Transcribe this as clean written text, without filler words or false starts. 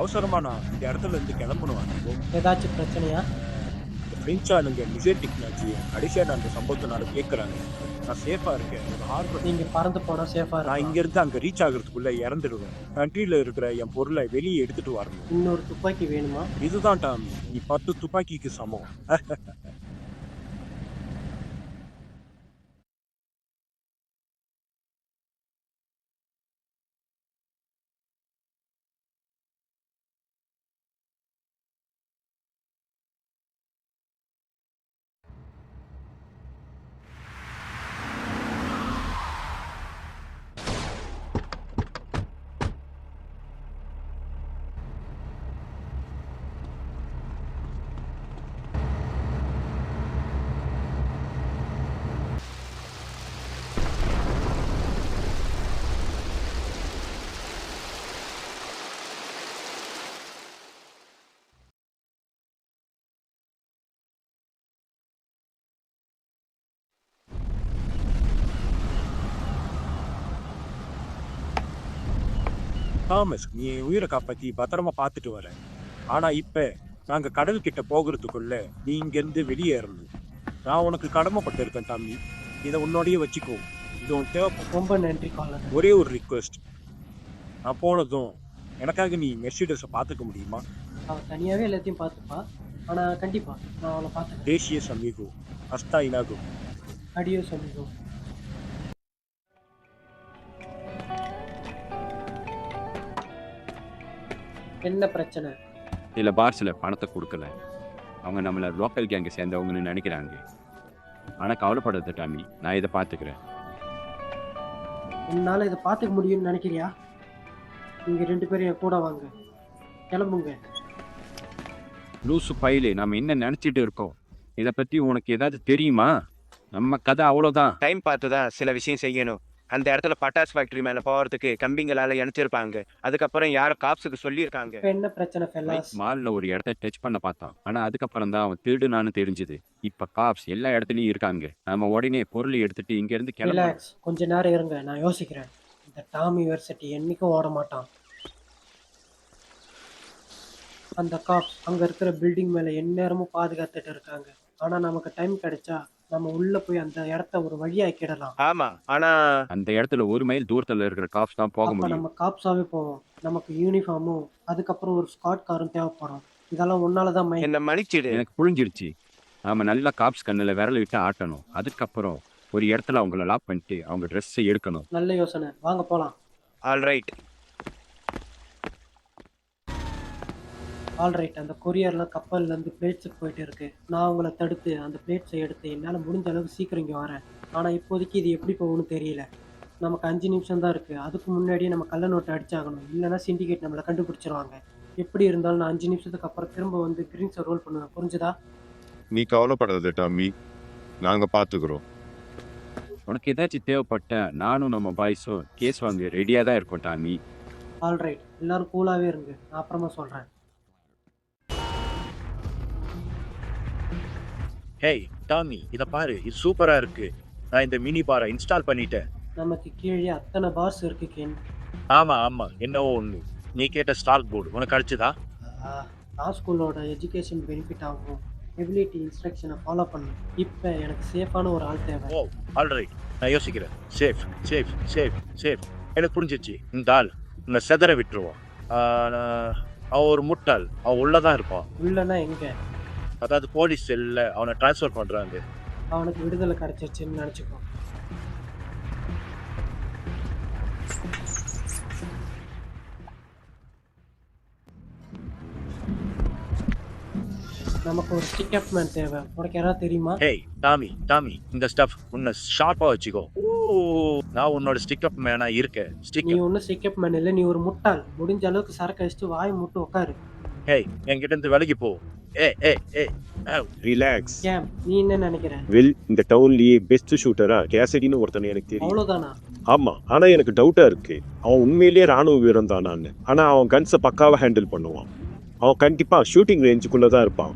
அவசரமா நான் இந்த இடத்துல இருந்து கிளம்பணும். ஏதாச்சும் பிரச்சனையா? ஃப்ரெஞ்ச் ஆளுங்க மிசைல் டெக்னாலஜியை கடைசியாக நான் அந்த சம்பவத்தினால கேட்குறாங்க. நான் சேஃபாக இருக்கேன். ஒரு ஹார்பர் நீங்க பறந்து போனா சேஃபா நான் இருக்கும். இங்கேருந்து அங்கே ரீச் ஆகிறதுக்குள்ளே இறந்துடுவேன். கண்ட்ரியில் இருக்கிற என் பொருளை வெளியே எடுத்துட்டு வரணும். இன்னொரு துப்பாக்கி வேணுமா? இதுதான் டாமி, நீ 10 துப்பாக்கிக்கு சமம். தாமஸ், நீ என் உயிரை காப்பாற்றி பத்திரமா பார்த்துட்டு வர. ஆனால் இப்போ நாங்கள் கடல் கிட்ட போகிறதுக்குள்ள நீ இங்கேருந்து வெளியேறணும். நான் உனக்கு கடமைப்பட்டிருக்கேன் டாமி. இதை உன்னோடையே வச்சுக்கோ. இது உன் தேவைப்படும். ரொம்ப நன்றி காலர். ஒரே ஒரு ரிக்வெஸ்ட், நான் போனதும் எனக்காக நீ மெர்சிடஸை பார்த்துக்க முடியுமா? அவள் தனியாவே எல்லாத்தையும் பார்த்துப்பா. ஆனா கண்டிப்பா நான் அவளை பார்த்துக்கிறேன். தேசிய சமீகோ ஹஸ்தா இனாகோ. அடியோ சமீபம். என்ன பிரச்சனை? சில பார்ஸில் பணத்தை கொடுக்கல. அவங்க நம்மளை லோக்கல் கேங்கை சேர்ந்தவங்கன்னு நினைக்கிறாங்க. ஆனால் கவலைப்படாத டாமி, நான் இதை பார்த்துக்கிறேன். உன்னால இதை பார்த்துக்க முடியும்னு நினைக்கிறியா? நீங்க 2 பேரும் என் கூட வாங்க. கிளம்புங்க. லூசு பையிலே நாம் என்ன நினச்சிட்டு இருக்கோம்? இதை பற்றி உனக்கு ஏதாவது தெரியுமா? நம்ம கதை அவ்வளோதான். டைம் பார்த்து தான் சில விஷயம் செய்யணும். அந்த இடத்துல பட்டாசு ஃபேக்ட்ரி மேலே போகிறதுக்கு கம்பிங்களால் இணைச்சிருப்பாங்க. அதுக்கப்புறம் யாரும் காப்ஸுக்கு சொல்லியிருக்காங்க. இப்ப என்ன பிரச்சனை ஃபெல்லாஸ்? மாலில் ஒரு இடத்த டச் பண்ண பார்த்தான். ஆனால் அதுக்கப்புறம் தான் அவன் திருடுனான்னு தெரிஞ்சுது. இப்போ காப்ஸ் எல்லா இடத்துலையும் இருக்காங்க. நம்ம உடனே பொருளை எடுத்துட்டு இங்கேருந்து கிளம்ப. ரிலாக்ஸ், கொஞ்ச நேரம் இருங்க, நான் யோசிக்கிறேன். இந்த டாம் யூனிவர்சிட்டி என்னைக்கும் ஓட மாட்டான். அந்த காப்ஸ் அங்க இருக்கிற பில்டிங் மேல எந்நேரமும் பாதுகாத்துட்டு இருக்காங்க. ஆனா நமக்கு டைம் கிடைச்சா நம்ம உள்ள போய் அந்த இடத்த ஒரு வழியாக்கிடலாம். ஆமா, ஆனா அந்த இடத்துல 1 மைல் தூரத்தில் இருக்கிற காப்ஸ் தான் போக அப்ப முடியும். நம்ம காப்ஸாவே போவோம். நமக்கு யூனிஃபார்மும் அதுக்கப்புறம் ஒரு ஸ்காட் காரும் தேவைப்படும். இதெல்லாம் உன்னாலதான் மை. என்ன மன்னிச்சிடு. எனக்கு புரிஞ்சிருச்சு. நாம நல்லா காப்ஸ் கண்ணில் விரல விட்டு ஆட்டணும். அதுக்கப்புறம் ஒரு இடத்துல அவங்கள லாக் பண்ணிட்டு அவங்க ட்ரெஸ்ஸை எடுக்கணும். நல்ல யோசனை, வாங்க போலாம். ஆல்ரைட். ஆல்ரைட், அந்த கொரியர்லாம் கப்பல்ல இருந்து பிளேட்ஸுக்கு போயிட்டு இருக்கு. நான் உங்களை தடுத்து அந்த பிளேட்ஸை எடுத்து என்னால் முடிஞ்ச அளவுக்கு சீக்கிரம் இங்கே வரேன். ஆனால் இப்போதைக்கு இது எப்படி போகும்னு தெரியல. நமக்கு 5 நிமிஷம் தான் இருக்குது. அதுக்கு முன்னாடியே நம்ம கள்ள நோட்டை அடிச்சாகணும். இல்லைனா சிண்டிகேட் நம்மளை கண்டுபிடிச்சிருவாங்க. எப்படி இருந்தாலும் நான் 5 நிமிஷத்துக்கு அப்புறம் திரும்ப வந்து கிரீன்ஸை ரோல் பண்ணுவேன். புரிஞ்சுதா? நீ கவலைப்படாத டாமி, நாங்கள் பார்த்துக்குறோம். உனக்கு ஏதாச்சும் தேவைப்பட்ட நானும் நம்ம பாய்ஸும் கேஸ் வாங்க ரெடியாக தான் இருக்கோம் டாமி. ஆல்ரைட், எல்லாரும் கூலாகவே இருங்க, நான் அப்புறமா சொல்கிறேன். ஹேய் டாமி, இதை பாரு, இது சூப்பராக இருக்கு. நான் இந்த மினி பாரை இன்ஸ்டால் பண்ணிட்டேன். நமக்கு கீழே அத்தனை பார்ஸ் இருக்கு கேன். ஆமாம், என்னவோ ஒன்று. நீ கேட்ட ஸ்டார்ட் போர்டு உனக்கு அடிச்சுதா? லா ஸ்கூலோட எஜுகேஷன் பெனிஃபிட் ஆகும். எபிலிட்டி இன்ஸ்ட்ரக்ஷனை ஃபாலோ பண்ணு. இப்போ எனக்கு சேஃபான ஒரு ஆள் தேவை. ஓ, ஆல்ரைட், நான் யோசிக்கிறேன். சேஃப் சேஃப் சேஃப் சேஃப் எனக்கு புரிஞ்சிச்சு. இந்த ஆள் உன்னை செதற விட்டுருவான். அவன் ஒரு முட்டாள். அவன் உள்ளதான் இருப்பான். உள்ளனா எங்க? அதாவது போலீஸ் செல்லில் அவனை ட்ரான்ஸ்ஃபர் பண்ணுறாங்க. அவனுக்கு விடுதலை கிடைச்சிருச்சுன்னு நினச்சிக்கோ. நமக்கு ஒரு ஸ்டிக்அப் மேன் தேவை. உனக்கு யாராவது தெரியுமா? ஹேய் டாமி, இந்த ஸ்டஃப் உன்னை ஷார்ப்பாக வச்சுக்கோ. நான் உன்னோட ஸ்டிக்அப் மேனாக இருக்கேன். நீ ஒன்றும் ஸ்டிக்அப் மேன் இல்லை, நீ ஒரு முட்டாள். முடிஞ்ச அளவுக்கு சரக்கு அடிச்சுட்டு வாய் மட்டும் உட்காரு. ஹேய், என்கிட்ட இருந்து விலகி போ. ரிலாக்ஸ். கேம், நீ என்ன நினைக்கிற? வில் இந்த டவுன்லயே பெஸ்ட் ஷூட்டரா கேசடின்னு ஒருத்தனை எனக்கு தெரியும். அவ்வளோதானா? ஆமா, ஆனா எனக்கு டவுட்டா இருக்கு. அவன் உண்மையிலேயே ராணுவ வீரன் தானான்னு. ஆனா அவன் கன்ஸை பக்காவா ஹேண்டில் பண்ணுவான். அவன் கண்டிப்பா ஷூட்டிங் ரேஞ்சுக்குள்ள தான் இருப்பான்.